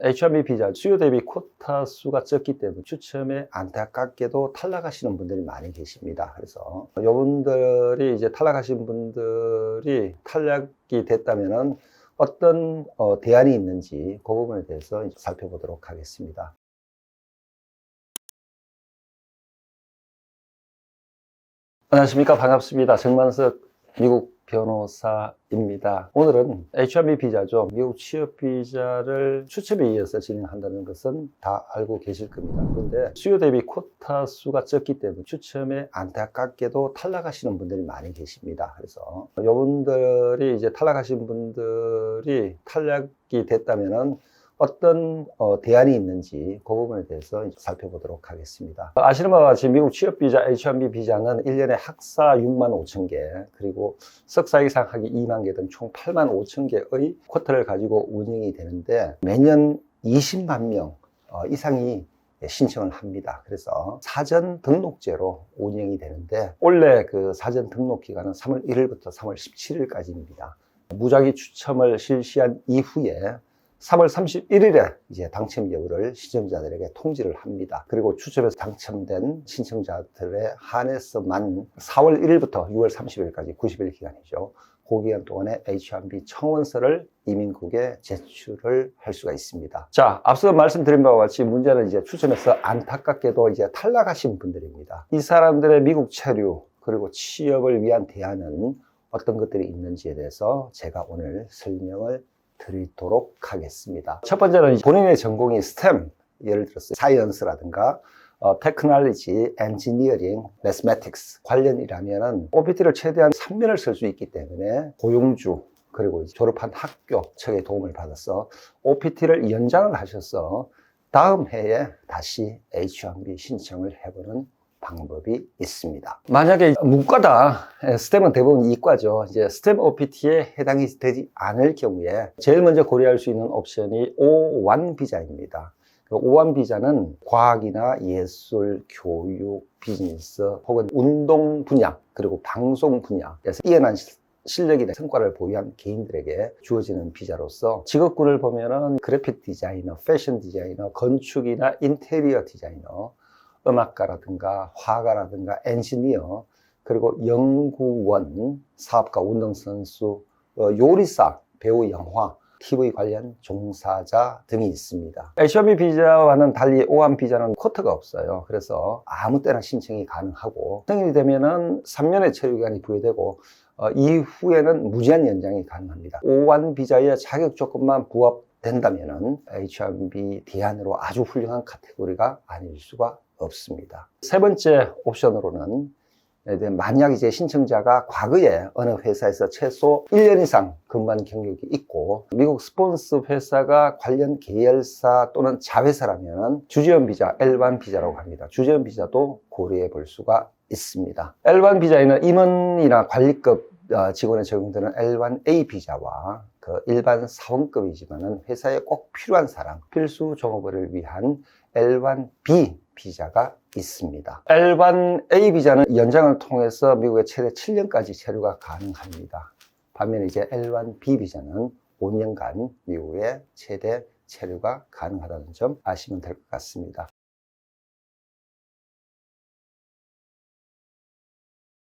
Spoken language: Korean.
H1B 비자 수요 대비 쿼타 수가 적기 때문에 추첨에 안타깝게도 탈락하시는 분들이 많이 계십니다. 그래서 여러분들이 이제 탈락하신 분들이 탈락이 됐다면은 어떤 대안이 있는지 그 부분에 대해서 살펴보도록 하겠습니다. 안녕하십니까. 반갑습니다. 정만석 미국 변호사입니다. 오늘은 H1B 비자죠. 미국 취업 비자를 추첨에 의해서 진행한다는 것은 다 알고 계실 겁니다. 그런데 수요 대비 쿼타 수가 적기 때문에 추첨에 안타깝게도 탈락하시는 분들이 많이 계십니다. 그래서 여러분들이 이제 탈락하신 분들이 탈락이 됐다면은 어떤 대안이 있는지 그 부분에 대해서 살펴보도록 하겠습니다. 아시는 바와 같이 미국 취업비자 H1B 비자는 1년에 학사 6만 5천 개 그리고 석사 이상 학위 2만 개 등 총 8만 5천 개의 쿼터를 가지고 운영이 되는데 매년 20만 명 이상이 신청을 합니다. 그래서 사전 등록제로 운영이 되는데 원래 그 사전 등록 기간은 3월 1일부터 3월 17일까지입니다. 무작위 추첨을 실시한 이후에 3월 31일에 이제 당첨 여부를 신청자들에게 통지를 합니다. 그리고 추첨에서 당첨된 신청자들에 한해서만 4월 1일부터 6월 30일까지 90일 기간이죠. 그 기간 동안에 H1B 청원서를 이민국에 제출을 할 수가 있습니다. 자, 앞서 말씀드린 바와 같이 문제는 이제 추첨에서 안타깝게도 이제 탈락하신 분들입니다. 이 사람들의 미국 체류 그리고 취업을 위한 대안은 어떤 것들이 있는지에 대해서 제가 오늘 설명을 드리도록 하겠습니다. 첫 번째는 본인의 전공이 STEM, 예를 들어서 사이언스라든가 테크놀로지, 엔지니어링, 매스매틱스 관련이라면 OPT를 최대한 3년을 쓸 수 있기 때문에 고용주 그리고 졸업한 학교 측의 도움을 받아서 OPT를 연장을 하셔서 다음 해에 다시 H1B 신청을 해보는 방법이 있습니다. 만약에 문과다, STEM은 대부분 이과죠. 이제 STEM OPT에 해당이 되지 않을 경우에 제일 먼저 고려할 수 있는 옵션이 O1 비자입니다. O1 비자는 과학이나 예술, 교육, 비즈니스 혹은 운동 분야 그리고 방송 분야에서 뛰어난 실력이나 성과를 보유한 개인들에게 주어지는 비자로서 직업군을 보면은 그래픽 디자이너, 패션 디자이너, 건축이나 인테리어 디자이너, 음악가라든가 화가라든가 엔지니어 그리고 연구원, 사업가, 운동선수, 요리사, 배우, 영화, TV 관련 종사자 등이 있습니다. H1B 비자와는 달리 O1 비자는 쿼터가 없어요. 그래서 아무 때나 신청이 가능하고 승인이 되면은 3년의 체류기간이 부여되고 이후에는 무제한 연장이 가능합니다. O1 비자의 자격 조건만 부합된다면은 H1B 대안으로 아주 훌륭한 카테고리가 아닐 수가 없습니다. 세 번째 옵션으로는 만약 이제 신청자가 과거에 어느 회사에서 최소 1년 이상 근무한 경력이 있고 미국 스폰서 회사가 관련 계열사 또는 자회사라면 주재원 비자, L1 비자라고 합니다. 주재원 비자도 고려해 볼 수가 있습니다. L1 비자에는 임원이나 관리급 직원에 적용되는 L1A 비자와 그 일반 사원급이지만은 회사에 꼭 필요한 사람, 필수 종업원을 위한 L1B 비자가 있습니다. L1A 비자는 연장을 통해서 미국에 최대 7년까지 체류가 가능합니다. 반면에 이제 L1B 비자는 5년간 미국에 최대 체류가 가능하다는 점 아시면 될 것 같습니다.